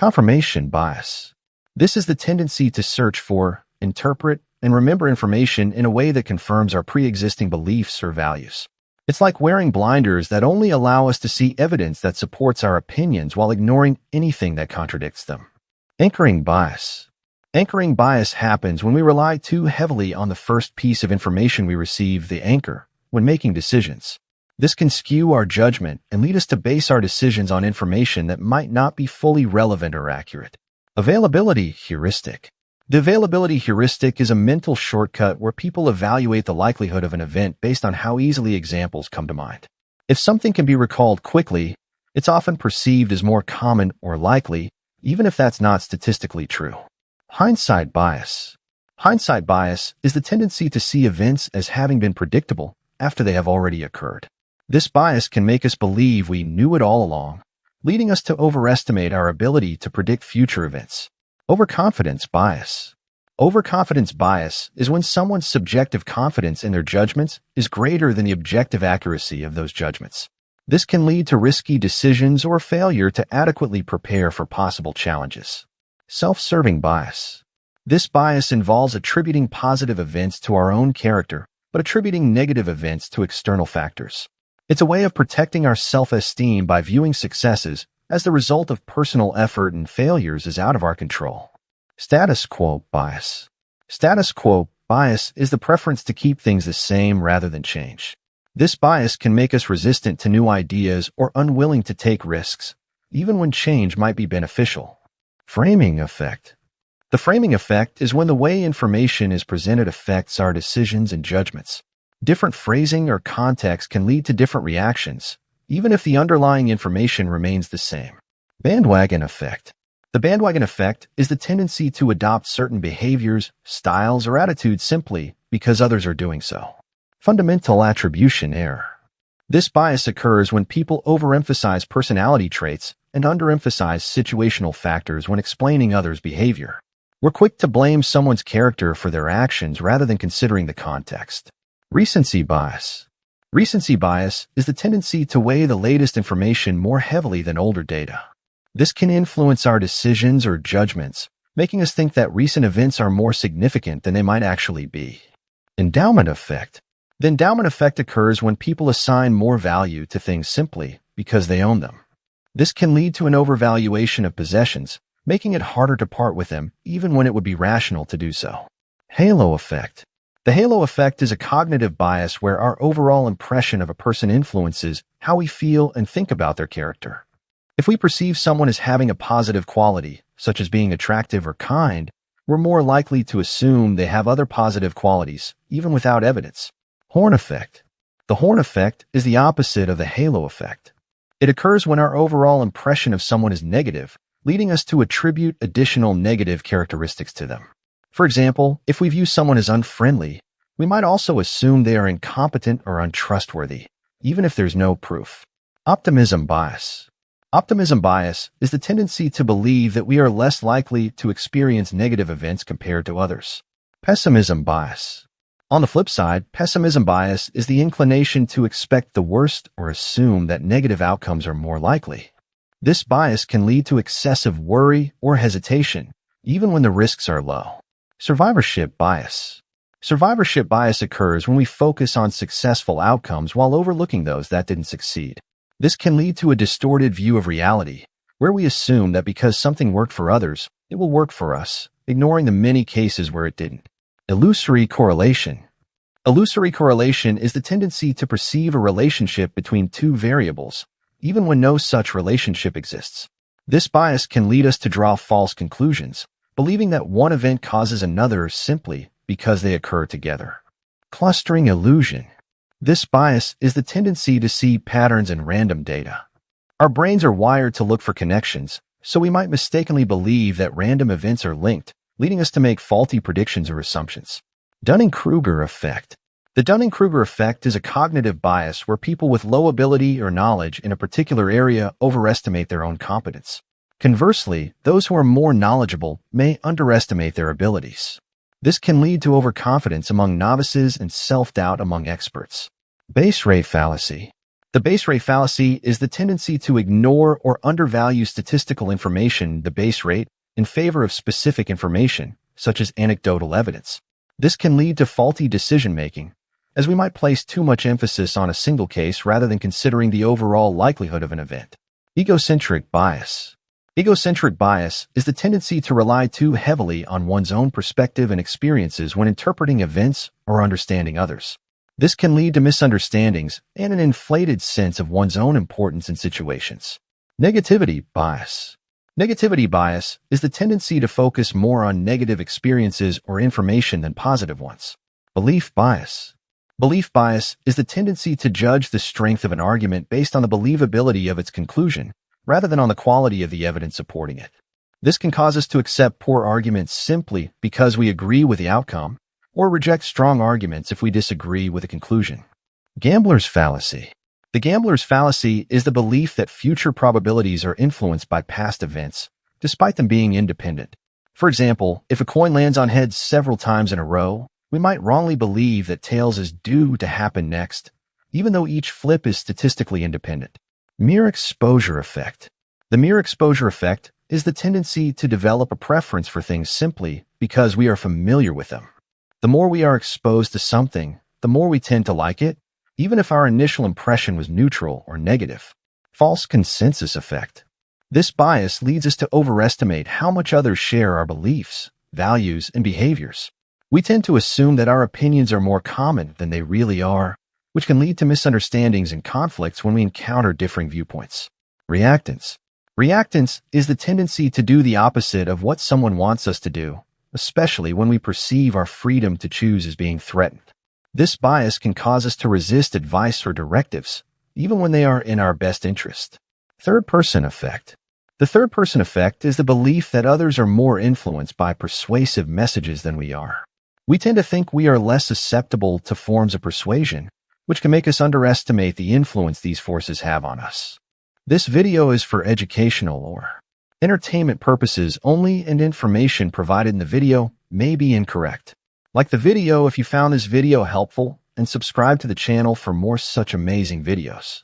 Confirmation bias. This is the tendency to search for, interpret, and remember information in a way that confirms our pre-existing beliefs or values. It's like wearing blinders that only allow us to see evidence that supports our opinions while ignoring anything that contradicts them. Anchoring bias. Anchoring bias happens when we rely too heavily on the first piece of information we receive, the anchor, when making decisions. This can skew our judgment and lead us to base our decisions on information that might not be fully relevant or accurate. Availability heuristic. The availability heuristic is a mental shortcut where people evaluate the likelihood of an event based on how easily examples come to mind. If something can be recalled quickly, it's often perceived as more common or likely, even if that's not statistically true. Hindsight bias. Hindsight bias is the tendency to see events as having been predictable after they have already occurred. This bias can make us believe we knew it all along, leading us to overestimate our ability to predict future events. Overconfidence bias. Overconfidence bias is when someone's subjective confidence in their judgments is greater than the objective accuracy of those judgments. This can lead to risky decisions or failure to adequately prepare for possible challenges. Self-serving bias. This bias involves attributing positive events to our own character, but attributing negative events to external factors. It's a way of protecting our self-esteem by viewing successes as the result of personal effort and failures is out of our control. Status quo bias. Status quo bias is the preference to keep things the same rather than change. This bias can make us resistant to new ideas or unwilling to take risks, even when change might be beneficial. Framing effect. The framing effect is when the way information is presented affects our decisions and judgments. Different phrasing or context can lead to different reactions, even if the underlying information remains the same. Bandwagon effect. The bandwagon effect is the tendency to adopt certain behaviors, styles, or attitudes simply because others are doing so. Fundamental attribution error. This bias occurs when people overemphasize personality traits and underemphasize situational factors when explaining others' behavior. We're quick to blame someone's character for their actions rather than considering the context. Recency bias. Recency bias is the tendency to weigh the latest information more heavily than older data. This can influence our decisions or judgments, making us think that recent events are more significant than they might actually be. Endowment effect. The endowment effect occurs when people assign more value to things simply because they own them. This can lead to an overvaluation of possessions, making it harder to part with them even when it would be rational to do so. Halo effect. The halo effect is a cognitive bias where our overall impression of a person influences how we feel and think about their character. If we perceive someone as having a positive quality, such as being attractive or kind, we're more likely to assume they have other positive qualities, even without evidence. Horn effect. The horn effect is the opposite of the halo effect. It occurs when our overall impression of someone is negative, leading us to attribute additional negative characteristics to them. For example, if we view someone as unfriendly, we might also assume they are incompetent or untrustworthy, even if there's no proof. Optimism bias. Optimism bias is the tendency to believe that we are less likely to experience negative events compared to others. Pessimism bias. On the flip side, pessimism bias is the inclination to expect the worst or assume that negative outcomes are more likely. This bias can lead to excessive worry or hesitation, even when the risks are low. Survivorship bias. Survivorship bias occurs when we focus on successful outcomes while overlooking those that didn't succeed. This can lead to a distorted view of reality, where we assume that because something worked for others, it will work for us, ignoring the many cases where it didn't. Illusory correlation. Illusory correlation is the tendency to perceive a relationship between two variables, even when no such relationship exists. This bias can lead us to draw false conclusions, believing that one event causes another simply because they occur together. Clustering illusion. This bias is the tendency to see patterns in random data. Our brains are wired to look for connections, so we might mistakenly believe that random events are linked, leading us to make faulty predictions or assumptions. Dunning-Kruger Effect. The Dunning-Kruger Effect is a cognitive bias where people with low ability or knowledge in a particular area overestimate their own competence. Conversely, those who are more knowledgeable may underestimate their abilities. This can lead to overconfidence among novices and self-doubt among experts. Base rate fallacy. The base rate fallacy is the tendency to ignore or undervalue statistical information, the base rate, in favor of specific information, such as anecdotal evidence. This can lead to faulty decision-making, as we might place too much emphasis on a single case rather than considering the overall likelihood of an event. Egocentric bias. Egocentric bias is the tendency to rely too heavily on one's own perspective and experiences when interpreting events or understanding others. This can lead to misunderstandings and an inflated sense of one's own importance in situations. Negativity bias. Negativity bias is the tendency to focus more on negative experiences or information than positive ones. Belief bias. Belief bias is the tendency to judge the strength of an argument based on the believability of its conclusion, rather than on the quality of the evidence supporting it. This can cause us to accept poor arguments simply because we agree with the outcome, or reject strong arguments if we disagree with the conclusion. Gambler's fallacy. The gambler's fallacy is the belief that future probabilities are influenced by past events, despite them being independent. For example, if a coin lands on heads several times in a row, we might wrongly believe that tails is due to happen next, even though each flip is statistically independent. Mere exposure effect. The mere exposure effect is the tendency to develop a preference for things simply because we are familiar with them. The more we are exposed to something, the more we tend to like it, even if our initial impression was neutral or negative. False consensus effect. This bias leads us to overestimate how much others share our beliefs, values, and behaviors. We tend to assume that our opinions are more common than they really are, which can lead to misunderstandings and conflicts when we encounter differing viewpoints. Reactance. Reactance is the tendency to do the opposite of what someone wants us to do, especially when we perceive our freedom to choose as being threatened. This bias can cause us to resist advice or directives, even when they are in our best interest. Third-person effect. The third-person effect is the belief that others are more influenced by persuasive messages than we are. We tend to think we are less susceptible to forms of persuasion, which can make us underestimate the influence these forces have on us. This video is for educational or entertainment purposes only, and information provided in the video may be incorrect. Like the video if you found this video helpful, and subscribe to the channel for more such amazing videos.